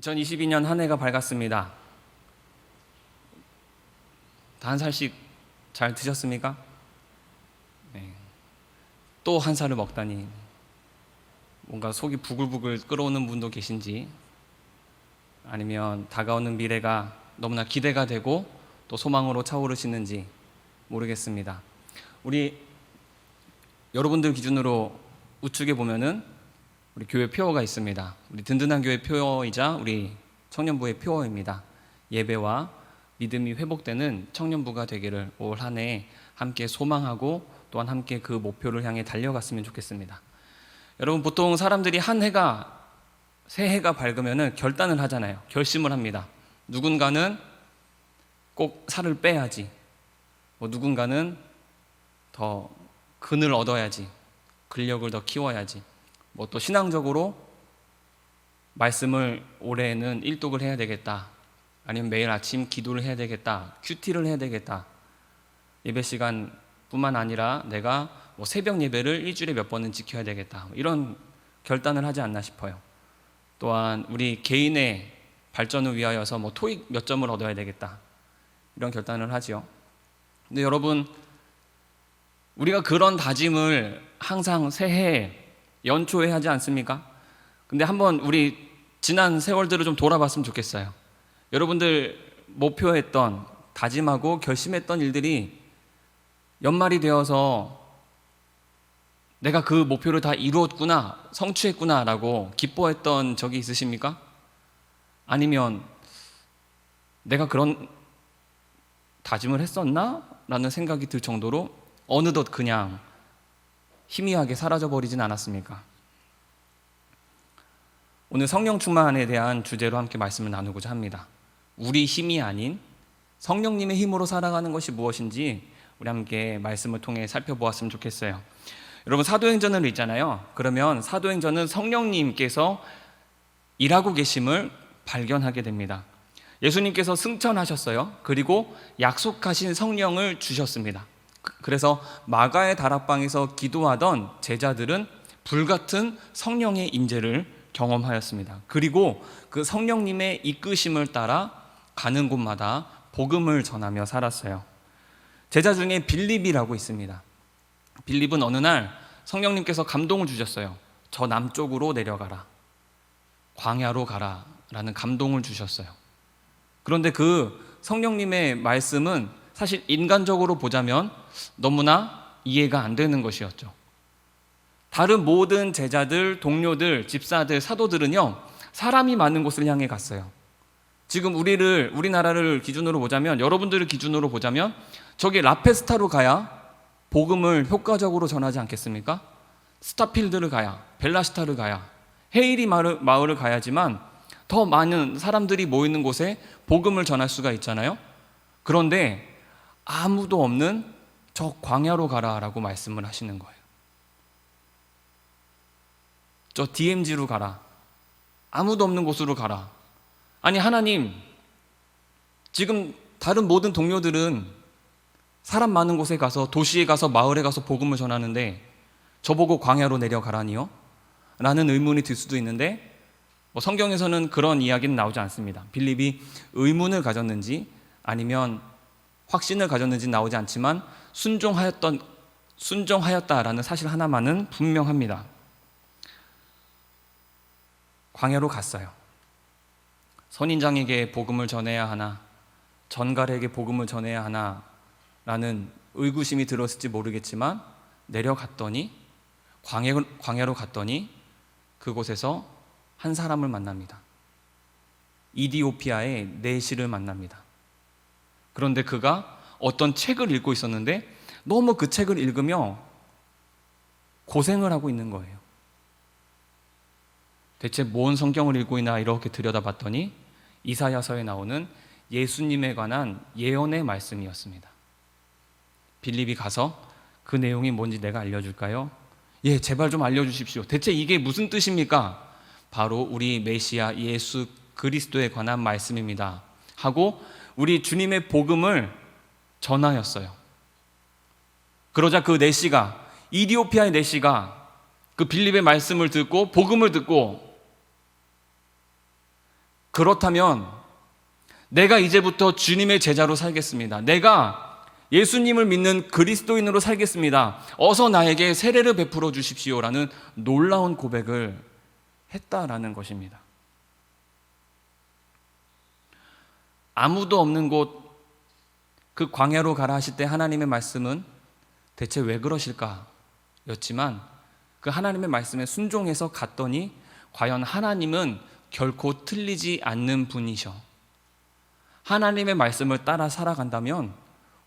2022년 한 해가 밝았습니다. 다 한 살씩 잘 드셨습니까? 네. 또 한 살을 먹다니 뭔가 속이 부글부글 끓어오는 분도 계신지, 아니면 다가오는 미래가 너무나 기대가 되고 또 소망으로 차오르시는지 모르겠습니다. 우리 여러분들 기준으로 우측에 보면은 우리 교회 표어가 있습니다. 우리 든든한 교회 표어이자 우리 청년부의 표어입니다. 예배와 믿음이 회복되는 청년부가 되기를 올 한 해 함께 소망하고 또한 함께 그 목표를 향해 달려갔으면 좋겠습니다. 여러분, 보통 사람들이 한 해가, 새해가 밝으면은 결단을 하잖아요. 결심을 합니다. 누군가는 꼭 살을 빼야지, 누군가는 더 근을 얻어야지, 근력을 더 키워야지, 또 신앙적으로 말씀을 올해는 일독을 해야 되겠다, 아니면 매일 아침 기도를 해야 되겠다, 큐티를 해야 되겠다, 예배 시간 뿐만 아니라 내가 새벽 예배를 일주일에 몇 번은 지켜야 되겠다, 이런 결단을 하지 않나 싶어요. 또한 우리 개인의 발전을 위하여서 토익 몇 점을 얻어야 되겠다, 이런 결단을 하지요. 근데 여러분, 우리가 그런 다짐을 항상 새해 연초에 하지 않습니까? 근데 한번 우리 지난 세월들을 좀 돌아봤으면 좋겠어요. 여러분들 목표했던, 다짐하고 결심했던 일들이 연말이 되어서 내가 그 목표를 다 이루었구나, 성취했구나 라고 기뻐했던 적이 있으십니까? 아니면 내가 그런 다짐을 했었나? 라는 생각이 들 정도로 어느덧 그냥 희미하게 사라져버리진 않았습니까? 오늘 성령 충만에 대한 주제로 함께 말씀을 나누고자 합니다. 우리 힘이 아닌 성령님의 힘으로 살아가는 것이 무엇인지 우리 함께 말씀을 통해 살펴보았으면 좋겠어요. 여러분, 사도행전을 읽잖아요. 그러면 사도행전은 성령님께서 일하고 계심을 발견하게 됩니다. 예수님께서 승천하셨어요. 그리고 약속하신 성령을 주셨습니다. 그래서 마가의 다락방에서 기도하던 제자들은 불같은 성령의 임재를 경험하였습니다. 그리고 그 성령님의 이끄심을 따라 가는 곳마다 복음을 전하며 살았어요. 제자 중에 빌립이라고 있습니다. 빌립은 어느 날 성령님께서 감동을 주셨어요. 저 남쪽으로 내려가라, 광야로 가라 라는 감동을 주셨어요. 그런데 그 성령님의 말씀은 사실 인간적으로 보자면 너무나 이해가 안 되는 것이었죠. 다른 모든 제자들, 동료들, 집사들, 사도들은요, 사람이 많은 곳을 향해 갔어요. 지금 우리나라를 기준으로 보자면, 여러분들을 기준으로 보자면 저기 라페스타로 가야 복음을 효과적으로 전하지 않겠습니까? 스타필드를 가야, 벨라시타를 가야, 헤이리 마을을 가야지만 더 많은 사람들이 모이는 곳에 복음을 전할 수가 있잖아요. 그런데 아무도 없는 저 광야로 가라라고 말씀을 하시는 거예요. 저 DMZ로 가라, 아무도 없는 곳으로 가라. 아니, 하나님, 지금 다른 모든 동료들은 사람 많은 곳에 가서, 도시에 가서, 마을에 가서 복음을 전하는데 저보고 광야로 내려가라니요? 라는 의문이 들 수도 있는데, 성경에서는 그런 이야기는 나오지 않습니다. 빌립이 의문을 가졌는지 아니면 확신을 가졌는지 나오지 않지만 순종하였다라는 사실 하나만은 분명합니다. 광야로 갔어요. 선인장에게 복음을 전해야 하나, 전갈에게 복음을 전해야 하나 라는 의구심이 들었을지 모르겠지만 내려갔더니, 광야로 갔더니 그곳에서 한 사람을 만납니다. 이디오피아의 내시를 만납니다. 그런데 그가 어떤 책을 읽고 있었는데 너무 그 책을 읽으며 고생을 하고 있는 거예요. 대체 뭔 성경을 읽고 있나 이렇게 들여다봤더니 이사야서에 나오는 예수님에 관한 예언의 말씀이었습니다. 빌립이 가서 그 내용이 뭔지 내가 알려줄까요? 예, 제발 좀 알려주십시오. 대체 이게 무슨 뜻입니까? 바로 우리 메시아 예수 그리스도에 관한 말씀입니다 하고 우리 주님의 복음을 전하였어요. 그러자 그 내시가, 이디오피아의 내시가 그 빌립의 말씀을 듣고 복음을 듣고 그렇다면 내가 이제부터 주님의 제자로 살겠습니다. 내가 예수님을 믿는 그리스도인으로 살겠습니다. 어서 나에게 세례를 베풀어 주십시오라는 놀라운 고백을 했다라는 것입니다. 아무도 없는 곳, 그 광야로 가라 하실 때 하나님의 말씀은 대체 왜 그러실까? 였지만 그 하나님의 말씀에 순종해서 갔더니 과연 하나님은 결코 틀리지 않는 분이셔. 하나님의 말씀을 따라 살아간다면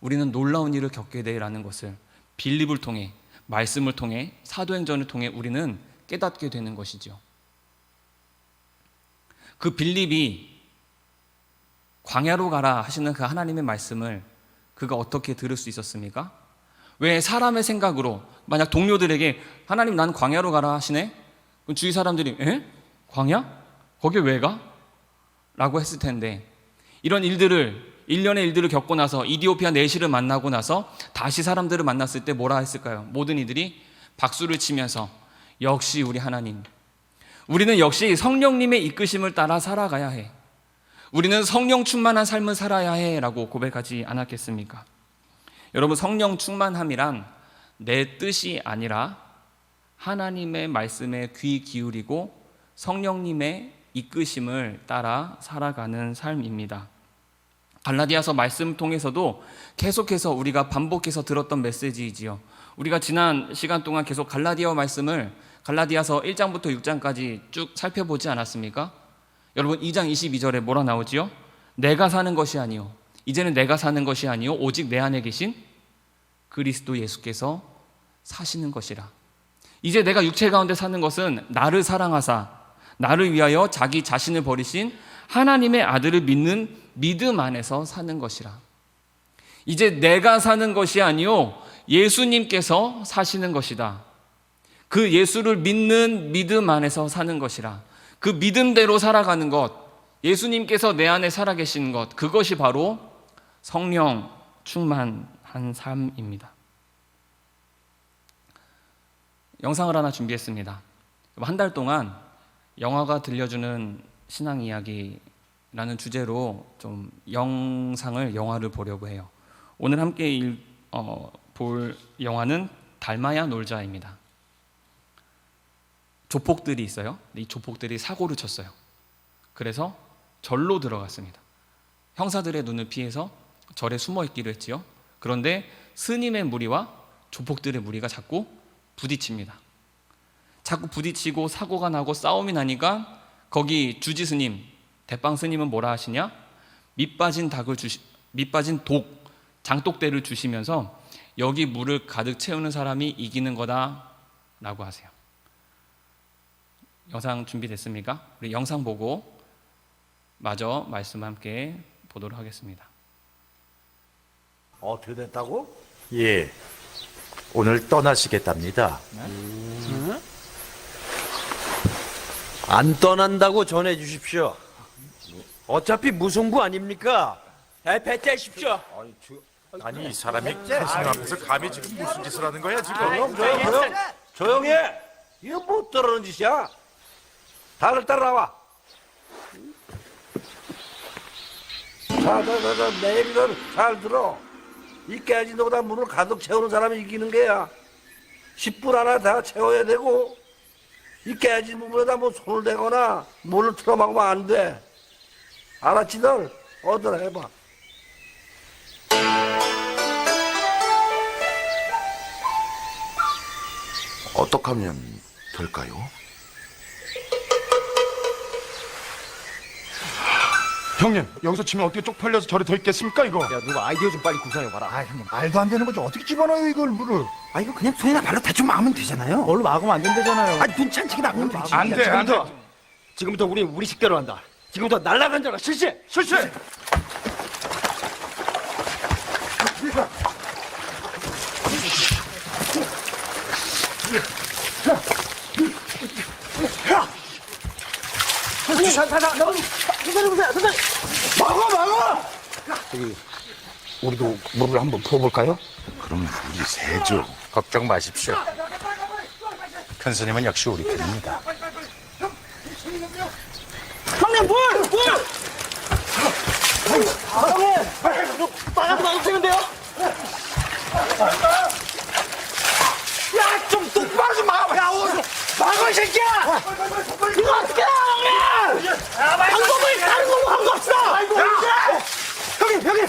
우리는 놀라운 일을 겪게 되라는 것을 빌립을 통해, 말씀을 통해, 사도행전을 통해 우리는 깨닫게 되는 것이죠. 그 빌립이 광야로 가라 하시는 그 하나님의 말씀을 그가 어떻게 들을 수 있었습니까? 왜 사람의 생각으로, 만약 동료들에게 하나님 난 광야로 가라 하시네? 그럼 주위 사람들이 에? 광야? 거기 왜 가? 라고 했을 텐데, 이런 일들을, 일련의 일들을 겪고 나서 이디오피아 내시를 만나고 나서 다시 사람들을 만났을 때 뭐라 했을까요? 모든 이들이 박수를 치면서 역시 우리 하나님, 우리는 역시 성령님의 이끄심을 따라 살아가야 해. 우리는 성령 충만한 삶을 살아야 해 라고 고백하지 않았겠습니까? 여러분, 성령 충만함이란 내 뜻이 아니라 하나님의 말씀에 귀 기울이고 성령님의 이끄심을 따라 살아가는 삶입니다. 갈라디아서 말씀 통해서도 계속해서 우리가 반복해서 들었던 메시지이지요. 우리가 지난 시간 동안 계속 갈라디아 말씀을 갈라디아서 1장부터 6장까지 쭉 살펴보지 않았습니까? 여러분, 2장 22절에 뭐라 나오지요? 내가 사는 것이 아니요, 이제는 내가 사는 것이 아니요 오직 내 안에 계신 그리스도 예수께서 사시는 것이라. 이제 내가 육체 가운데 사는 것은 나를 사랑하사 나를 위하여 자기 자신을 버리신 하나님의 아들을 믿는 믿음 안에서 사는 것이라. 이제 내가 사는 것이 아니요 예수님께서 사시는 것이다. 그 예수를 믿는 믿음 안에서 사는 것이라. 그 믿음대로 살아가는 것, 예수님께서 내 안에 살아계신 것, 그것이 바로 성령 충만한 삶입니다. 영상을 하나 준비했습니다. 한 달 동안 영화가 들려주는 신앙 이야기라는 주제로 좀 영화를 보려고 해요. 오늘 함께 볼 영화는 달마야 놀자입니다. 조폭들이 있어요. 이 조폭들이 사고를 쳤어요. 그래서 절로 들어갔습니다. 형사들의 눈을 피해서 절에 숨어 있기로 했지요. 그런데 스님의 무리와 조폭들의 무리가 자꾸 부딪힙니다. 자꾸 부딪히고 사고가 나고 싸움이 나니까 거기 주지 스님, 대빵 스님은 뭐라 하시냐? 밑빠진 독, 장독대를 주시면서 여기 물을 가득 채우는 사람이 이기는 거다 라고 하세요. 영상 준비됐습니까? 우리 영상 보고 마저 말씀 함께 보도록 하겠습니다. 어떻게 됐다고? 예, 오늘 떠나시겠답니다. 안 떠난다고 전해 주십시오. 어차피 무승부 아닙니까? 배째십시오. 아니, 이 사람이 스님 앞에서 감히 지금 무슨 짓을 하는 거야 지금? 조용해. 이거 못 들어는 짓이야. 다들 따라와. 자, 내 얘기를 잘 들어. 이 깨진 데보다 물을 가득 채우는 사람이 이기는 게야. 10분 안에 다 채워야 되고, 이 깨진 부분에다 뭐 손을 대거나 물을 틀어막으면 안 돼. 알았지들? 어들 해봐. 어떻게 하면 될까요? 형님, 여기서 치면 어떻게 쪽팔려서 저리 더 있겠습니까 이거? 야, 누가 아이디어 좀 빨리 구상해봐라. 아 형님, 말도 안 되는 거죠. 어떻게 집어넣어요 이걸 물을? 아, 이거 그냥 손이나 발로 대충 막으면 되잖아요. 뭘로 막으면 안 된다잖아요. 아니, 눈찬치게 막으면 되지. 안 돼, 안 돼. 지금부터 우리 식대로 한다. 지금부터 날라간 자가 실시! 실시. 우리도 물을 한번 부어볼까요? 그럼 우리 세죠. 걱정 마십시오. 큰 스님은 역시 우리 편입니다. 형님 물! 형님! 나가서 마주치면 돼요? 야, 좀 똑바로 좀 막아! 야, 막아, 이 새끼야! 이거 어떻게 해, 형님! 방법을 다른 걸로 한 거 없어! 형님!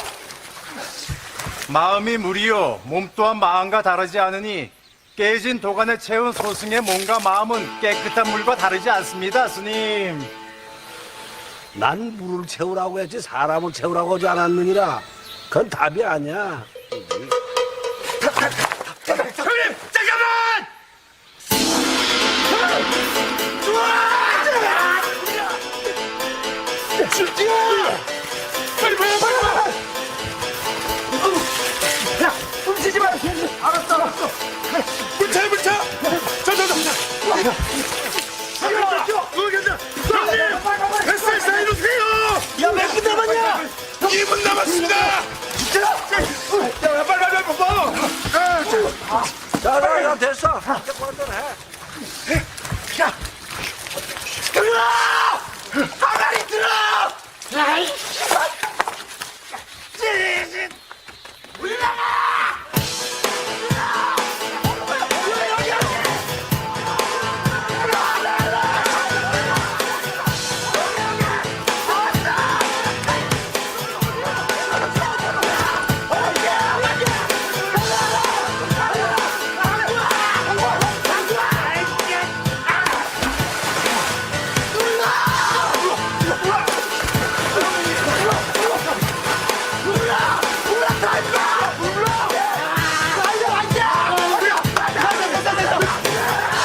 마음이 물이요 몸 또한 마음과 다르지 않으니 깨진 도간에 채운 소승의 몸과 마음은 깨끗한 물과 다르지 않습니다, 스님. 난 물을 채우라고 했지 사람을 채우라고 하지 않았느니라. 그건 답이 아니야. 형님 잠깐만! 훔치지 마! 알았어! 물차! 형님! 뱃살 사이로세요! 야, 몇 분 남았냐? 2분 남았습니다! 야, 빨리 봐! 야, 됐어. 이제 그만둬 해. 가만히 들어! 아이,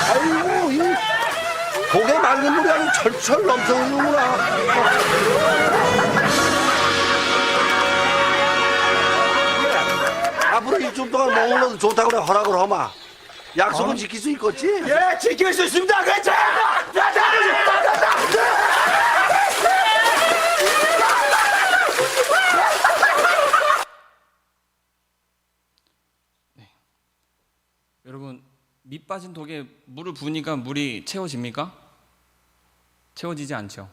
아이고, 이 고개 맑은 물이 아주 철철 넘쳐오는구나. 앞으로 일주일 동안 먹는 것도 좋다고 그래 허락을 하마. 약속은 지킬 수 있겠지? 예, 지킬 수 있습니다. 그렇지? 여러분, 밑 빠진 독에 물을 부으니까 물이 채워집니까? 채워지지 않죠.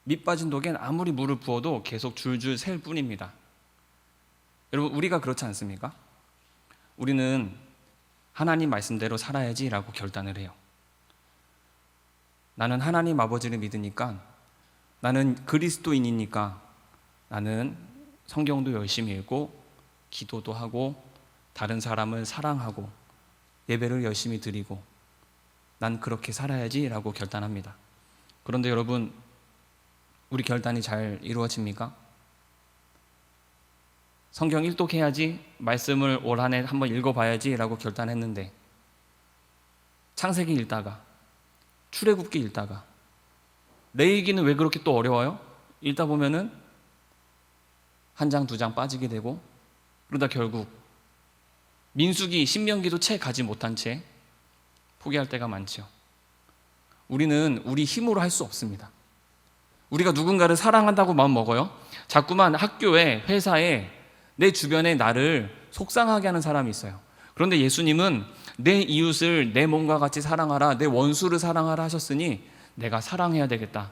밑 빠진 독엔 아무리 물을 부어도 계속 줄줄 셀 뿐입니다. 여러분, 우리가 그렇지 않습니까? 우리는 하나님 말씀대로 살아야지라고 결단을 해요. 나는 하나님 아버지를 믿으니까, 나는 그리스도인이니까, 나는 성경도 열심히 읽고 기도도 하고 다른 사람을 사랑하고 예배를 열심히 드리고 난 그렇게 살아야지라고 결단합니다. 그런데 여러분, 우리 결단이 잘 이루어집니까? 성경 일독해야지, 말씀을 올 한 해 한번 읽어봐야지라고 결단했는데 창세기 읽다가 출애굽기 읽다가 레위기는 왜 그렇게 또 어려워요? 읽다 보면은 한 장, 두 장 빠지게 되고 그러다 결국 민수기, 신명기도 채 가지 못한 채 포기할 때가 많죠. 우리는 우리 힘으로 할 수 없습니다. 우리가 누군가를 사랑한다고 마음 먹어요. 자꾸만 학교에, 회사에, 내 주변에 나를 속상하게 하는 사람이 있어요. 그런데 예수님은 내 이웃을 내 몸과 같이 사랑하라, 내 원수를 사랑하라 하셨으니 내가 사랑해야 되겠다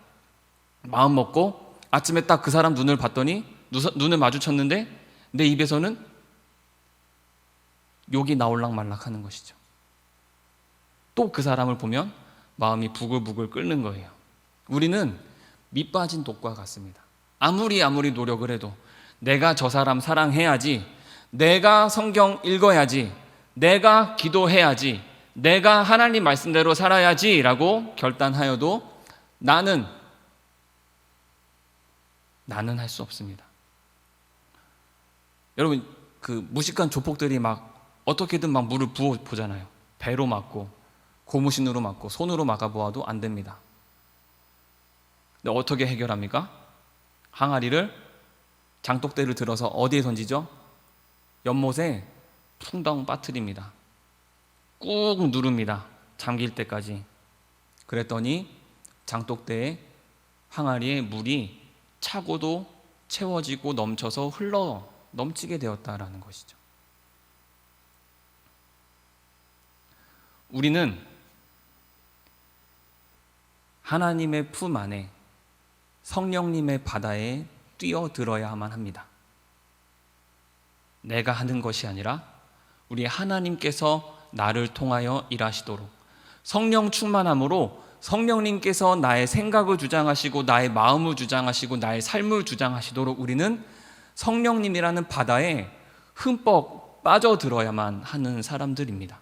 마음 먹고 아침에 딱 그 사람 눈을 봤더니 눈을 마주쳤는데 내 입에서는 욕이 나올락 말락 하는 것이죠. 또 그 사람을 보면 마음이 부글부글 끓는 거예요. 우리는 밑 빠진 독과 같습니다. 아무리 노력을 해도 내가 저 사람 사랑해야지, 내가 성경 읽어야지, 내가 기도해야지, 내가 하나님 말씀대로 살아야지 라고 결단하여도 나는 할 수 없습니다. 여러분, 그 무식한 조폭들이 막 어떻게든 막 물을 부어 보잖아요. 배로 막고 고무신으로 막고 손으로 막아보아도 안 됩니다. 근데 어떻게 해결합니까? 항아리를, 장독대를 들어서 어디에 던지죠? 연못에 풍덩 빠뜨립니다. 꾹 누릅니다. 잠길 때까지. 그랬더니 장독대에, 항아리에 물이 차고도 채워지고 넘쳐서 흘러 넘치게 되었다라는 것이죠. 우리는 하나님의 품 안에 성령님의 바다에 뛰어들어야만 합니다. 내가 하는 것이 아니라 우리 하나님께서 나를 통하여 일하시도록, 성령 충만함으로 성령님께서 나의 생각을 주장하시고 나의 마음을 주장하시고 나의 삶을 주장하시도록 우리는 성령님이라는 바다에 흠뻑 빠져들어야만 하는 사람들입니다.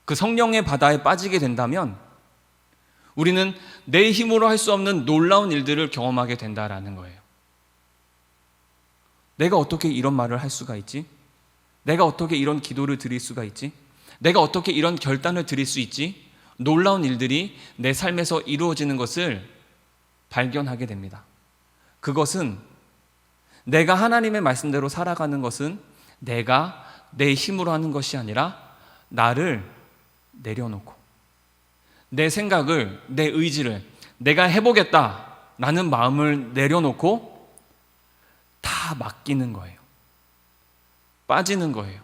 그 성령의 바다에 빠지게 된다면 우리는 내 힘으로 할 수 없는 놀라운 일들을 경험하게 된다라는 거예요. 내가 어떻게 이런 말을 할 수가 있지? 내가 어떻게 이런 기도를 드릴 수가 있지? 내가 어떻게 이런 결단을 드릴 수 있지? 놀라운 일들이 내 삶에서 이루어지는 것을 발견하게 됩니다. 그것은 내가 하나님의 말씀대로 살아가는 것은 내가 내 힘으로 하는 것이 아니라 나를 내려놓고 내 생각을, 내 의지를 내가 해보겠다라는 마음을 내려놓고 다 맡기는 거예요. 빠지는 거예요.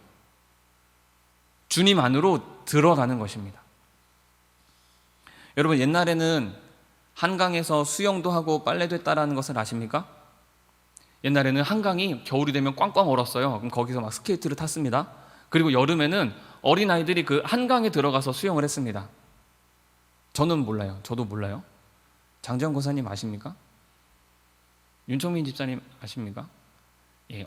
주님 안으로 들어가는 것입니다. 여러분, 옛날에는 한강에서 수영도 하고 빨래도 했다라는 것을 아십니까? 옛날에는 한강이 겨울이 되면 꽝꽝 얼었어요. 그럼 거기서 막 스케이트를 탔습니다. 그리고 여름에는 어린아이들이 그 한강에 들어가서 수영을 했습니다. 저는 몰라요. 저도 몰라요. 장재원 권사님 아십니까? 윤청민 집사님 아십니까? 예,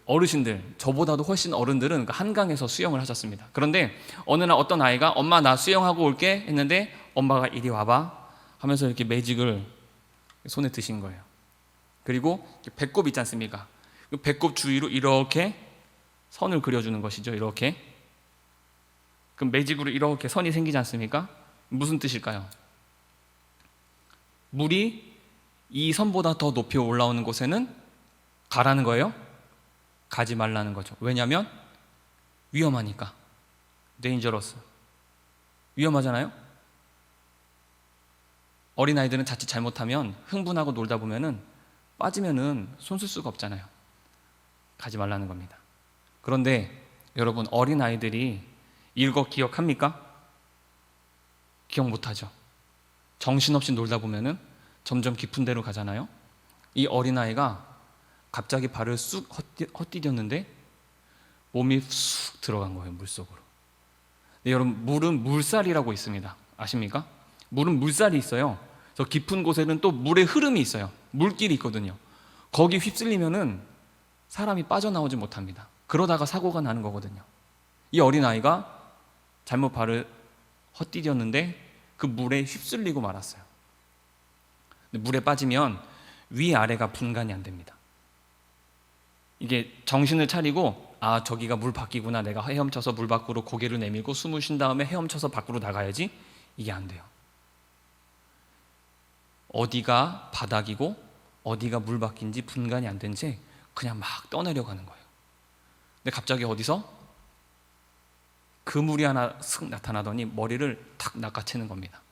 어르신들, 저보다도 훨씬 어른들은 그 한강에서 수영을 하셨습니다. 그런데 어느 날 어떤 아이가 엄마 나 수영하고 올게 했는데 엄마가 이리 와봐 하면서 이렇게 매직을 손에 드신 거예요. 그리고 배꼽 있지 않습니까? 그 배꼽 주위로 이렇게 선을 그려주는 것이죠. 이렇게. 그럼 매직으로 이렇게 선이 생기지 않습니까? 무슨 뜻일까요? 물이 이 선보다 더 높이 올라오는 곳에는 가라는 거예요? 가지 말라는 거죠. 왜냐하면 위험하니까. dangerous. 위험하잖아요? 어린아이들은 자칫 잘못하면 흥분하고 놀다 보면은 빠지면은 손 쓸 수가 없잖아요. 가지 말라는 겁니다. 그런데 여러분, 어린아이들이 이거 기억합니까? 기억 못하죠. 정신없이 놀다 보면은 점점 깊은 데로 가잖아요. 이 어린아이가 갑자기 발을 쑥 헛디뎠는데 몸이 쑥 들어간 거예요, 물속으로. 근데 여러분, 물은 물살이라고 있습니다. 아십니까? 물은 물살이 있어요. 저 깊은 곳에는 또 물의 흐름이 있어요. 물길이 있거든요. 거기 휩쓸리면은 사람이 빠져나오지 못합니다. 그러다가 사고가 나는 거거든요. 이 어린아이가 잘못 발을 헛디뎠는데 그 물에 휩쓸리고 말았어요. 근데 물에 빠지면 위아래가 분간이 안 됩니다. 이게 정신을 차리고 아, 저기가 물 밖이구나, 내가 헤엄쳐서 물 밖으로 고개를 내밀고 숨을 쉰 다음에 헤엄쳐서 밖으로 나가야지, 이게 안 돼요. 어디가 바닥이고 어디가 물 밖인지 분간이 안 된 채 그냥 막 떠내려가는 거예요. 근데 갑자기 어디서 그물이 하나 슥 나타나더니 머리를 탁 낚아채는 겁니다.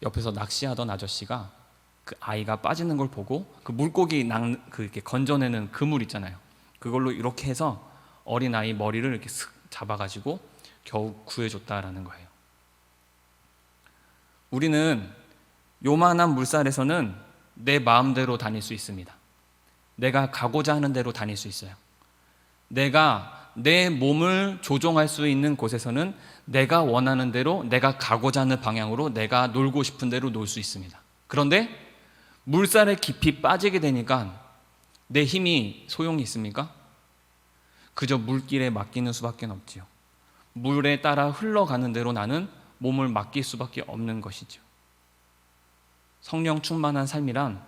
옆에서 낚시하던 아저씨가 그 아이가 빠지는 걸 보고 그 물고기 이렇게 건져내는 그물 있잖아요. 그걸로 이렇게 해서 어린아이 머리를 이렇게 슥 잡아가지고 겨우 구해줬다라는 거예요. 우리는 요만한 물살에서는 내 마음대로 다닐 수 있습니다. 내가 가고자 하는 대로 다닐 수 있어요. 내가 내 몸을 조종할 수 있는 곳에서는 내가 원하는 대로, 내가 가고자 하는 방향으로, 내가 놀고 싶은 대로 놀 수 있습니다. 그런데 물살에 깊이 빠지게 되니까 내 힘이 소용이 있습니까? 그저 물길에 맡기는 수밖에 없지요. 물에 따라 흘러가는 대로 나는 몸을 맡길 수밖에 없는 것이죠. 성령 충만한 삶이란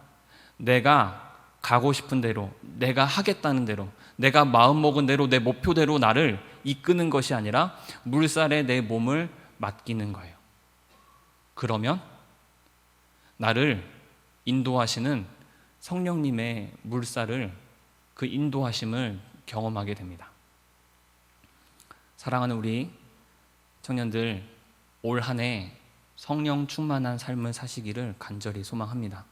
내가 가고 싶은 대로, 내가 하겠다는 대로, 내가 마음먹은 대로, 내 목표대로 나를 이끄는 것이 아니라 물살에 내 몸을 맡기는 거예요. 그러면 나를 인도하시는 성령님의 물살을, 그 인도하심을 경험하게 됩니다. 사랑하는 우리 청년들, 올 한 해 성령 충만한 삶을 사시기를 간절히 소망합니다.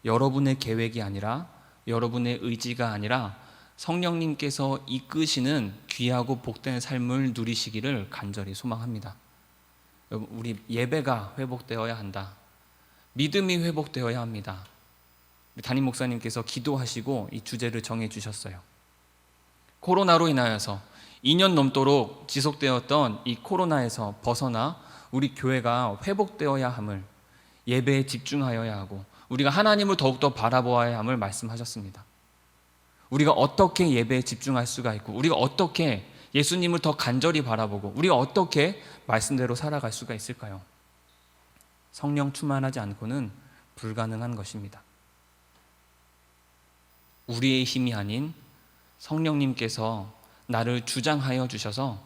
여러분의 계획이 아니라, 여러분의 의지가 아니라 성령님께서 이끄시는 귀하고 복된 삶을 누리시기를 간절히 소망합니다. 여러분, 우리 예배가 회복되어야 한다. 믿음이 회복되어야 합니다. 담임 목사님께서 기도하시고 이 주제를 정해 주셨어요. 코로나로 인하여서 2년 넘도록 지속되었던 이 코로나에서 벗어나 우리 교회가 회복되어야 함을, 예배에 집중하여야 하고 우리가 하나님을 더욱더 바라보아야 함을 말씀하셨습니다. 우리가 어떻게 예배에 집중할 수가 있고, 우리가 어떻게 예수님을 더 간절히 바라보고, 우리가 어떻게 말씀대로 살아갈 수가 있을까요? 성령 충만하지 않고는 불가능한 것입니다. 우리의 힘이 아닌 성령님께서 나를 주장하여 주셔서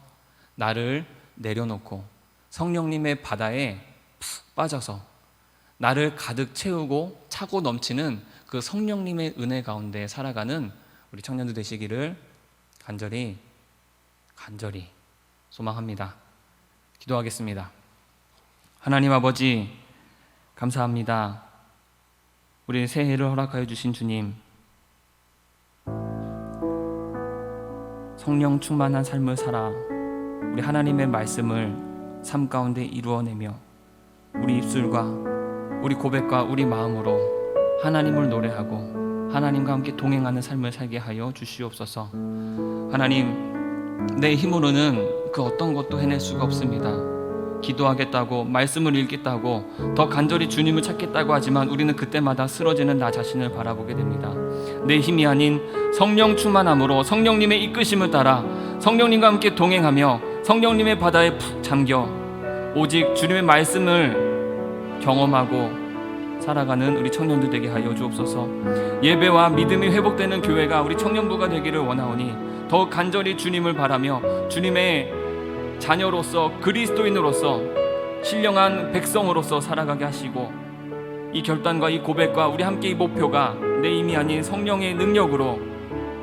나를 내려놓고 성령님의 바다에 푹 빠져서 나를 가득 채우고 차고 넘치는 그 성령님의 은혜 가운데 살아가는 우리 청년들 되시기를 간절히 소망합니다. 기도하겠습니다. 하나님 아버지, 감사합니다. 우리 새해를 허락하여 주신 주님, 성령 충만한 삶을 살아 우리 하나님의 말씀을 삶 가운데 이루어내며 우리 입술과 우리 고백과 우리 마음으로 하나님을 노래하고 하나님과 함께 동행하는 삶을 살게 하여 주시옵소서. 하나님, 내 힘으로는 그 어떤 것도 해낼 수가 없습니다. 기도하겠다고, 말씀을 읽겠다고, 더 간절히 주님을 찾겠다고 하지만 우리는 그때마다 쓰러지는 나 자신을 바라보게 됩니다. 내 힘이 아닌 성령 충만함으로 성령님의 이끄심을 따라 성령님과 함께 동행하며 성령님의 바다에 푹 잠겨 오직 주님의 말씀을 경험하고 살아가는 우리 청년들 되게 하여 주옵소서. 예배와 믿음이 회복되는 교회가 우리 청년부가 되기를 원하오니 더욱 간절히 주님을 바라며 주님의 자녀로서, 그리스도인으로서, 신령한 백성으로서 살아가게 하시고, 이 결단과 이 고백과 우리 함께 이 목표가 내 힘이 아닌 성령의 능력으로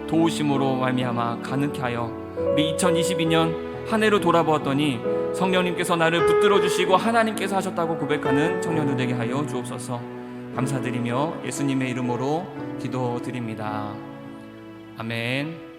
도우심으로 말미암아 가능케 하여 우리 2022년 한 해로 돌아보았더니 성령님께서 나를 붙들어 주시고 하나님께서 하셨다고 고백하는 청년들 되게 하여 주옵소서. 감사드리며 예수님의 이름으로 기도드립니다. 아멘.